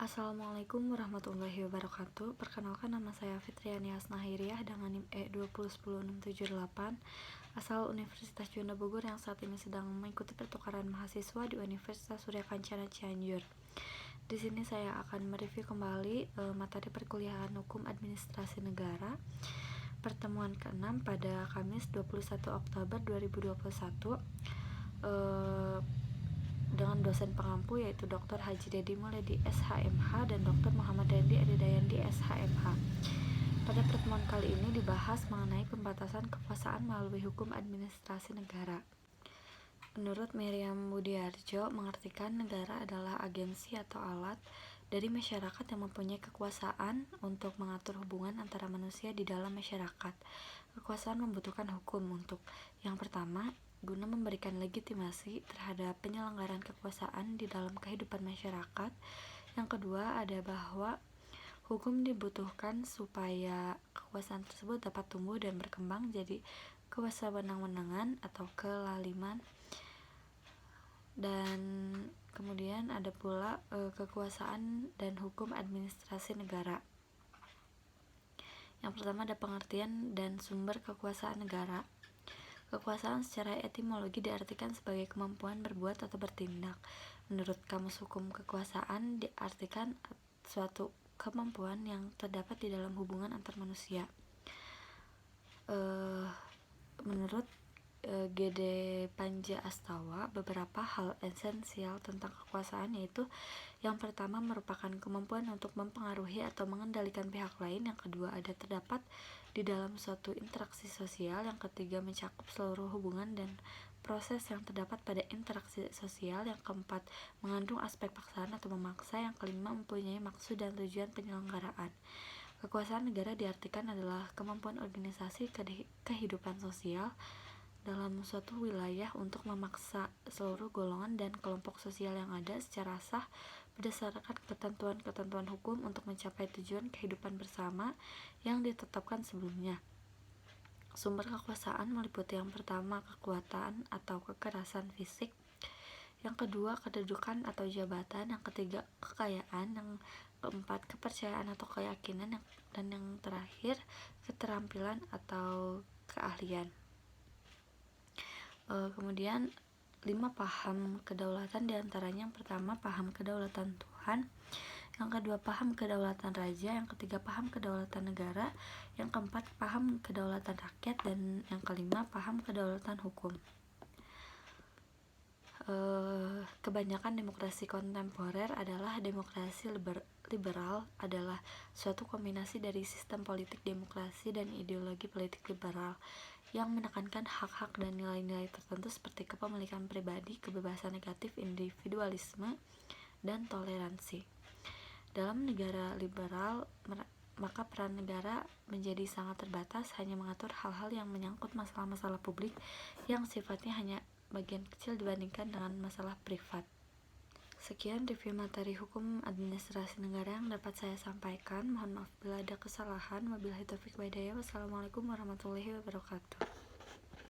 Assalamualaikum warahmatullahi wabarakatuh. Perkenalkan, nama saya Fitriani Asnahiriah dengan NIM E2010678 asal Universitas Juanda Bogor yang saat ini sedang mengikuti pertukaran mahasiswa di Universitas Surya Kencana Cianjur. Di sini saya akan mereview kembali materi perkuliahan Hukum Administrasi Negara pertemuan ke-6 pada Kamis 21 Oktober 2021 dengan dosen pengampu yaitu Dr. Haji Dedi Muledi SHMH dan Dr. Muhammad Dendi Adidayandi SHMH. Pada pertemuan kali ini dibahas mengenai pembatasan kekuasaan melalui hukum administrasi negara. Menurut Miriam Budiarjo, mengartikan negara adalah agensi atau alat dari masyarakat yang mempunyai kekuasaan untuk mengatur hubungan antara manusia di dalam masyarakat. Kekuasaan membutuhkan hukum untuk yang pertama, guna memberikan legitimasi terhadap penyelenggaraan kekuasaan di dalam kehidupan masyarakat. Yang kedua, ada bahwa hukum dibutuhkan supaya kekuasaan tersebut dapat tumbuh dan berkembang jadi kewenang-wenangan atau kelaliman. Dan kemudian ada pula kekuasaan dan hukum administrasi negara. Yang pertama ada pengertian dan sumber kekuasaan negara. Kekuasaan secara etimologi diartikan sebagai kemampuan berbuat atau bertindak. Menurut Kamus Hukum Kekuasaan diartikan suatu kemampuan yang terdapat di dalam hubungan antar manusia. Menurut G.D. Panja Astawa, beberapa hal esensial tentang kekuasaan yaitu yang pertama merupakan kemampuan untuk mempengaruhi atau mengendalikan pihak lain, yang kedua ada terdapat di dalam suatu interaksi sosial, yang ketiga mencakup seluruh hubungan dan proses yang terdapat pada interaksi sosial, yang keempat mengandung aspek paksaan atau memaksa, yang kelima mempunyai maksud dan tujuan penyelenggaraan. Kekuasaan negara diartikan adalah kemampuan organisasi kehidupan sosial dalam suatu wilayah untuk memaksa seluruh golongan dan kelompok sosial yang ada secara sah berdasarkan ketentuan-ketentuan hukum untuk mencapai tujuan kehidupan bersama yang ditetapkan sebelumnya. Sumber kekuasaan meliputi yang pertama kekuatan atau kekerasan fisik, yang kedua kedudukan atau jabatan, yang ketiga kekayaan, yang keempat kepercayaan atau keyakinan, dan yang terakhir keterampilan atau keahlian. Kemudian 5 paham kedaulatan, diantaranya yang pertama paham kedaulatan Tuhan, yang kedua paham kedaulatan raja, yang ketiga paham kedaulatan negara, yang keempat paham kedaulatan rakyat, dan yang kelima paham kedaulatan hukum. Kebanyakan demokrasi kontemporer adalah demokrasi liberal adalah suatu kombinasi dari sistem politik demokrasi dan ideologi politik liberal yang menekankan hak-hak dan nilai-nilai tertentu seperti kepemilikan pribadi, kebebasan negatif, individualisme, dan toleransi. Dalam negara liberal, maka peran negara menjadi sangat terbatas, hanya mengatur hal-hal yang menyangkut masalah-masalah publik yang sifatnya hanya bagian kecil dibandingkan dengan masalah privat. Sekian review materi hukum administrasi negara yang dapat saya sampaikan. Mohon maaf bila ada kesalahan. Wabillahi taufiq wal hidayah. Wassalamualaikum warahmatullahi wabarakatuh.